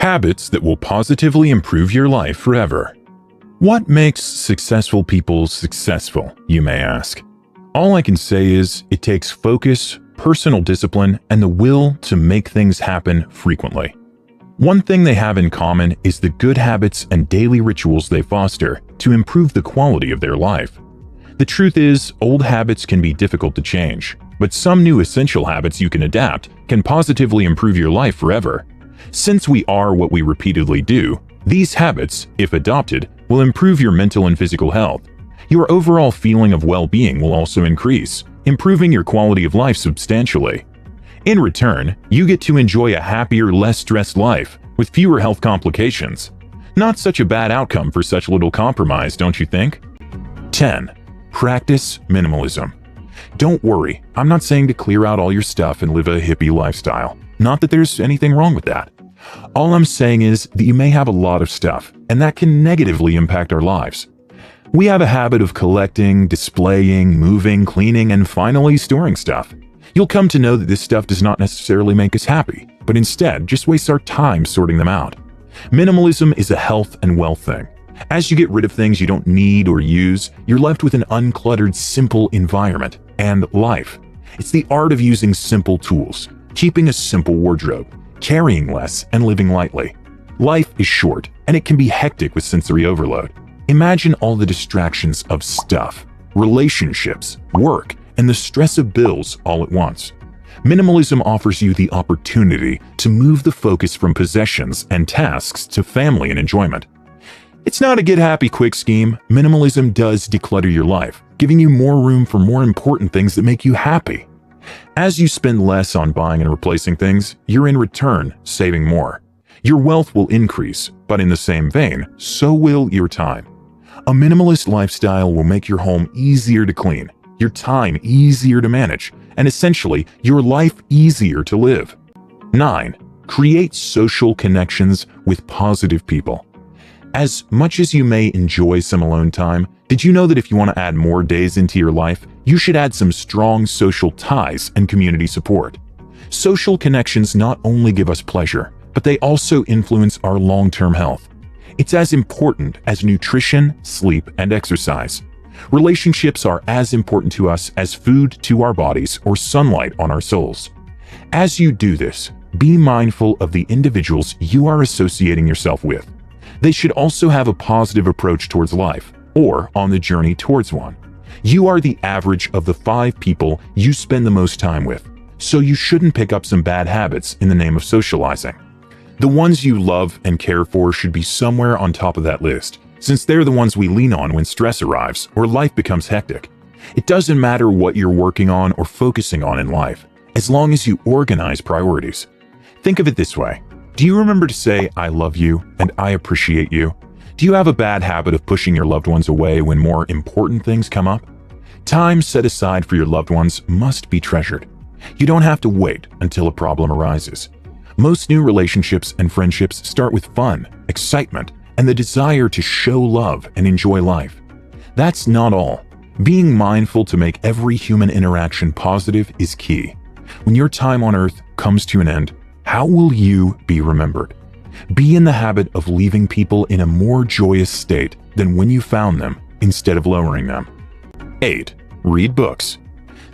Habits that will positively improve your life forever. What makes successful people successful, you may ask? All I can say is it takes focus, personal discipline, and the will to make things happen frequently. One thing they have in common is the good habits and daily rituals they foster to improve the quality of their life. The truth is, old habits can be difficult to change, but some new essential habits you can adapt can positively improve your life forever. Since we are what we repeatedly do, these habits, if adopted, will improve your mental and physical health. Your overall feeling of well-being will also increase, improving your quality of life substantially. In return, you get to enjoy a happier, less stressed life with fewer health complications. Not such a bad outcome for such little compromise, don't you think? 10. Practice minimalism. Don't worry, I'm not saying to clear out all your stuff and live a hippie lifestyle. Not that there's anything wrong with that. All I'm saying is that you may have a lot of stuff, and that can negatively impact our lives. We have a habit of collecting, displaying, moving, cleaning, and finally storing stuff. You'll come to know that this stuff does not necessarily make us happy, but instead just wastes our time sorting them out. Minimalism is a health and wealth thing. As you get rid of things you don't need or use, you're left with an uncluttered, simple environment and life. It's the art of using simple tools, keeping a simple wardrobe, carrying less, and living lightly. Life is short, and it can be hectic with sensory overload. Imagine all the distractions of stuff, relationships, work, and the stress of bills all at once. Minimalism offers you the opportunity to move the focus from possessions and tasks to family and enjoyment. It's not a get-happy-quick scheme. Minimalism does declutter your life, giving you more room for more important things that make you happy. As you spend less on buying and replacing things, you're in return saving more. Your wealth will increase, but in the same vein, so will your time. A minimalist lifestyle will make your home easier to clean, your time easier to manage, and essentially, your life easier to live. 9. Create social connections with positive people. As much as you may enjoy some alone time, did you know that if you want to add more days into your life, you should add some strong social ties and community support? Social connections not only give us pleasure, but they also influence our long-term health. It's as important as nutrition, sleep, and exercise. Relationships are as important to us as food to our bodies or sunlight on our souls. As you do this, be mindful of the individuals you are associating yourself with. They should also have a positive approach towards life, or on the journey towards one. You are the average of the 5 people you spend the most time with, so you shouldn't pick up some bad habits in the name of socializing. The ones you love and care for should be somewhere on top of that list, since they're the ones we lean on when stress arrives or life becomes hectic. It doesn't matter what you're working on or focusing on in life, as long as you organize priorities. Think of it this way. Do you remember to say, "I love you" and "I appreciate you"? Do you have a bad habit of pushing your loved ones away when more important things come up? Time set aside for your loved ones must be treasured. You don't have to wait until a problem arises. Most new relationships and friendships start with fun, excitement, and the desire to show love and enjoy life. That's not all. Being mindful to make every human interaction positive is key. When your time on Earth comes to an end, how will you be remembered? Be in the habit of leaving people in a more joyous state than when you found them, instead of lowering them. 8. Read books.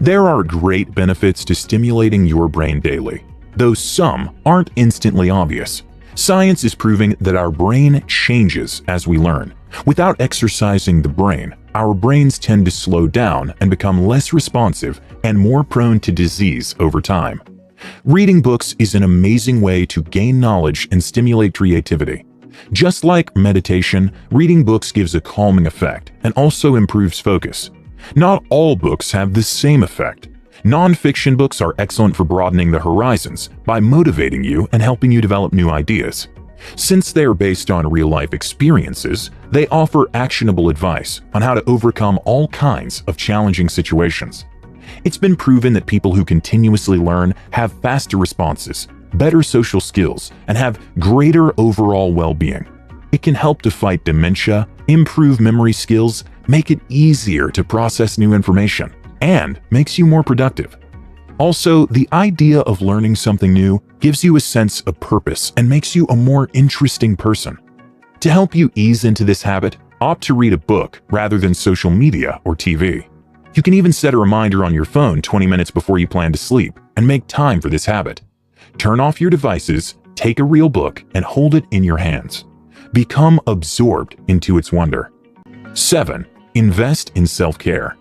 There are great benefits to stimulating your brain daily, though some aren't instantly obvious. Science is proving that our brain changes as we learn. Without exercising the brain, our brains tend to slow down and become less responsive and more prone to disease over time. Reading books is an amazing way to gain knowledge and stimulate creativity. Just like meditation, reading books gives a calming effect and also improves focus. Not all books have the same effect. Non-fiction books are excellent for broadening the horizons by motivating you and helping you develop new ideas. Since they are based on real-life experiences, they offer actionable advice on how to overcome all kinds of challenging situations. It's been proven that people who continuously learn have faster responses, better social skills, and have greater overall well-being. It can help to fight dementia, improve memory skills, make it easier to process new information, and makes you more productive. Also, the idea of learning something new gives you a sense of purpose and makes you a more interesting person. To help you ease into this habit, opt to read a book rather than social media or TV. You can even set a reminder on your phone 20 minutes before you plan to sleep and make time for this habit. Turn off your devices, take a real book, and hold it in your hands. Become absorbed into its wonder. 7. Invest in self-care.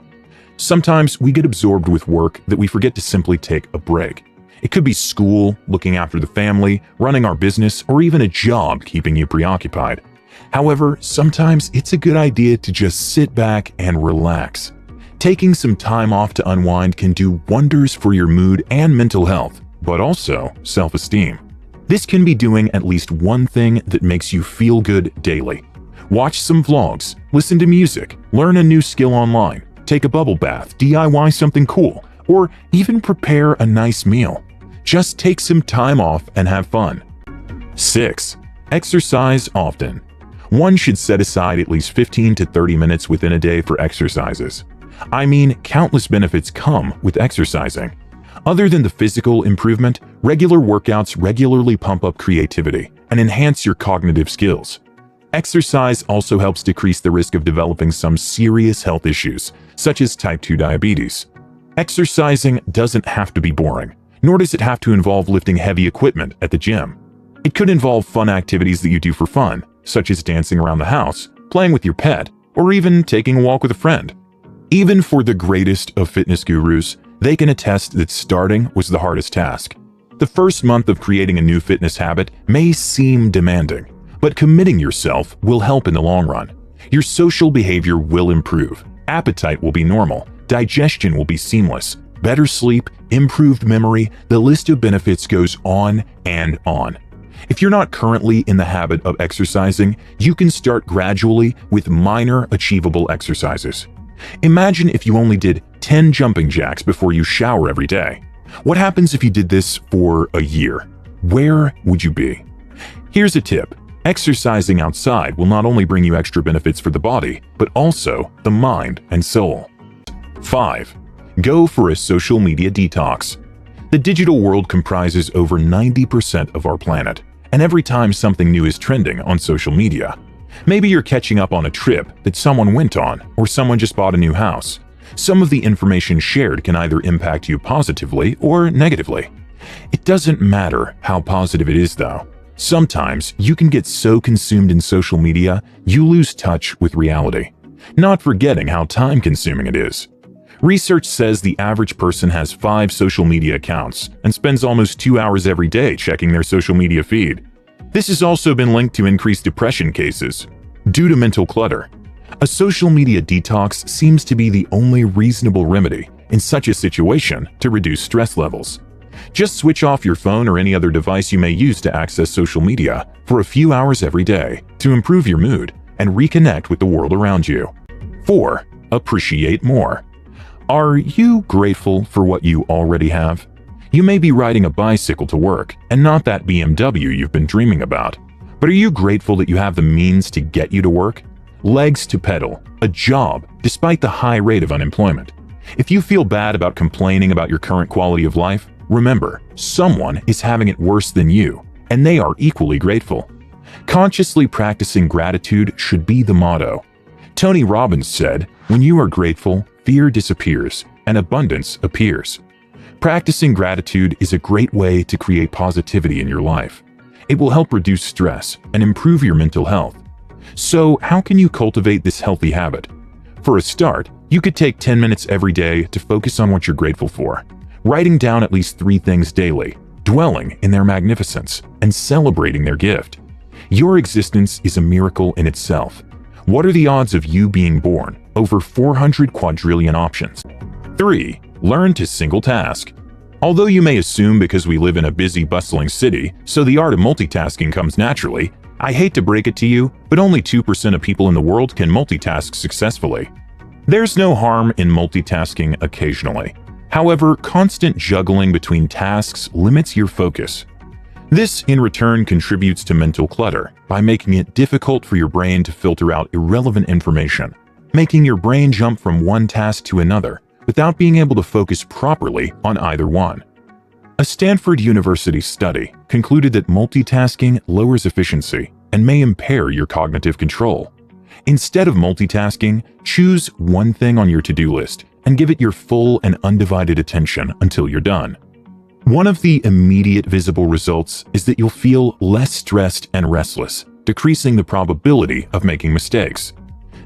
Sometimes we get absorbed with work that we forget to simply take a break. It could be school, looking after the family, running our business, or even a job keeping you preoccupied. However, sometimes it's a good idea to just sit back and relax. Taking some time off to unwind can do wonders for your mood and mental health, but also self-esteem. This can be doing at least one thing that makes you feel good daily. Watch some vlogs, listen to music, learn a new skill online, take a bubble bath, DIY something cool, or even prepare a nice meal. Just take some time off and have fun. 6. Exercise often. One should set aside at least 15 to 30 minutes within a day for exercises. I mean, countless benefits come with exercising. Other than the physical improvement, regular workouts regularly pump up creativity and enhance your cognitive skills. Exercise also helps decrease the risk of developing some serious health issues, such as type 2 diabetes. Exercising doesn't have to be boring, nor does it have to involve lifting heavy equipment at the gym. It could involve fun activities that you do for fun, such as dancing around the house, playing with your pet, or even taking a walk with a friend. Even for the greatest of fitness gurus, they can attest that starting was the hardest task. The first month of creating a new fitness habit may seem demanding, but committing yourself will help in the long run. Your social behavior will improve, appetite will be normal, digestion will be seamless, better sleep, improved memory, the list of benefits goes on and on. If you're not currently in the habit of exercising, you can start gradually with minor achievable exercises. Imagine if you only did 10 jumping jacks before you shower every day. What happens if you did this for a year? Where would you be? Here's a tip. Exercising outside will not only bring you extra benefits for the body, but also the mind and soul. 5. Go for a social media detox. The digital world comprises over 90% of our planet, and every time something new is trending on social media, maybe you're catching up on a trip that someone went on, or someone just bought a new house. Some of the information shared can either impact you positively or negatively. It doesn't matter how positive it is, though. Sometimes you can get so consumed in social media, you lose touch with reality, not forgetting how time-consuming it is. Research says the average person has 5 social media accounts and spends almost 2 hours every day checking their social media feed. This has also been linked to increased depression cases due to mental clutter. A social media detox seems to be the only reasonable remedy in such a situation to reduce stress levels. Just switch off your phone or any other device you may use to access social media for a few hours every day to improve your mood and reconnect with the world around you. 4. Appreciate more. Are you grateful for what you already have? You may be riding a bicycle to work and not that BMW you've been dreaming about. But are you grateful that you have the means to get you to work? Legs to pedal, a job, despite the high rate of unemployment. If you feel bad about complaining about your current quality of life, remember, someone is having it worse than you, and they are equally grateful. Consciously practicing gratitude should be the motto. Tony Robbins said, "When you are grateful, fear disappears and abundance appears." Practicing gratitude is a great way to create positivity in your life. It will help reduce stress and improve your mental health. So, how can you cultivate this healthy habit? For a start, you could take 10 minutes every day to focus on what you're grateful for, writing down at least 3 things daily, dwelling in their magnificence, and celebrating their gift. Your existence is a miracle in itself. What are the odds of you being born? Over 400 quadrillion options. 3. Learn to single task. Although you may assume because we live in a busy, bustling city, so the art of multitasking comes naturally, I hate to break it to you, but only 2% of people in the world can multitask successfully. There's no harm in multitasking occasionally. However, constant juggling between tasks limits your focus. This, in return, contributes to mental clutter by making it difficult for your brain to filter out irrelevant information, making your brain jump from one task to another, without being able to focus properly on either one. A Stanford University study concluded that multitasking lowers efficiency and may impair your cognitive control. Instead of multitasking, choose one thing on your to-do list and give it your full and undivided attention until you're done. One of the immediate visible results is that you'll feel less stressed and restless, decreasing the probability of making mistakes.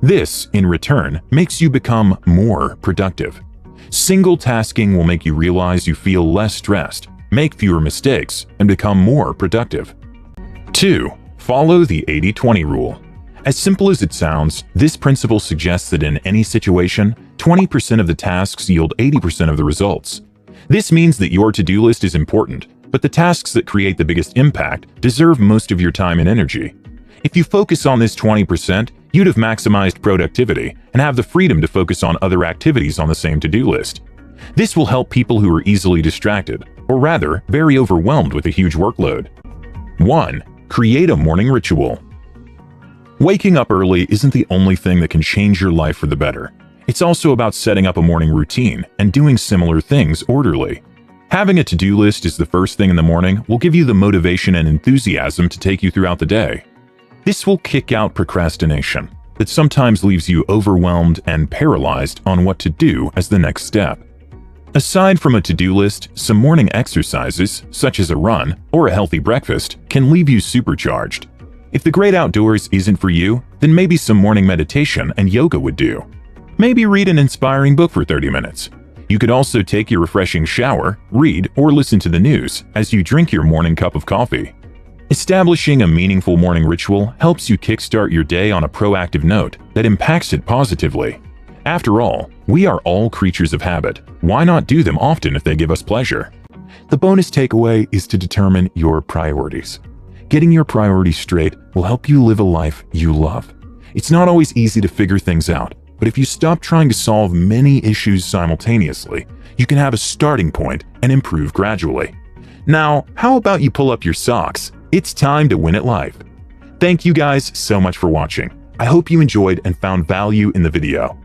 This, in return, makes you become more productive. Single tasking will make you realize you feel less stressed, make fewer mistakes, and become more productive. 2. Follow the 80-20 rule. As simple as it sounds, this principle suggests that in any situation, 20% of the tasks yield 80% of the results. This means that your to-do list is important, but the tasks that create the biggest impact deserve most of your time and energy. If you focus on this 20%, you'd have maximized productivity and have the freedom to focus on other activities on the same to-do list. This will help people who are easily distracted, or rather, very overwhelmed with a huge workload. 1. Create a morning ritual. Waking up early isn't the only thing that can change your life for the better. It's also about setting up a morning routine and doing similar things orderly. Having a to-do list is the first thing in the morning will give you the motivation and enthusiasm to take you throughout the day. This will kick out procrastination that sometimes leaves you overwhelmed and paralyzed on what to do as the next step. Aside from a to-do list, some morning exercises, such as a run or a healthy breakfast, can leave you supercharged. If the great outdoors isn't for you, then maybe some morning meditation and yoga would do. Maybe read an inspiring book for 30 minutes. You could also take your refreshing shower, read, or listen to the news as you drink your morning cup of coffee. Establishing a meaningful morning ritual helps you kickstart your day on a proactive note that impacts it positively. After all, we are all creatures of habit. Why not do them often if they give us pleasure? The bonus takeaway is to determine your priorities. Getting your priorities straight will help you live a life you love. It's not always easy to figure things out, but if you stop trying to solve many issues simultaneously, you can have a starting point and improve gradually. Now, how about you pull up your socks? It's time to win at life. Thank you guys so much for watching. I hope you enjoyed and found value in the video.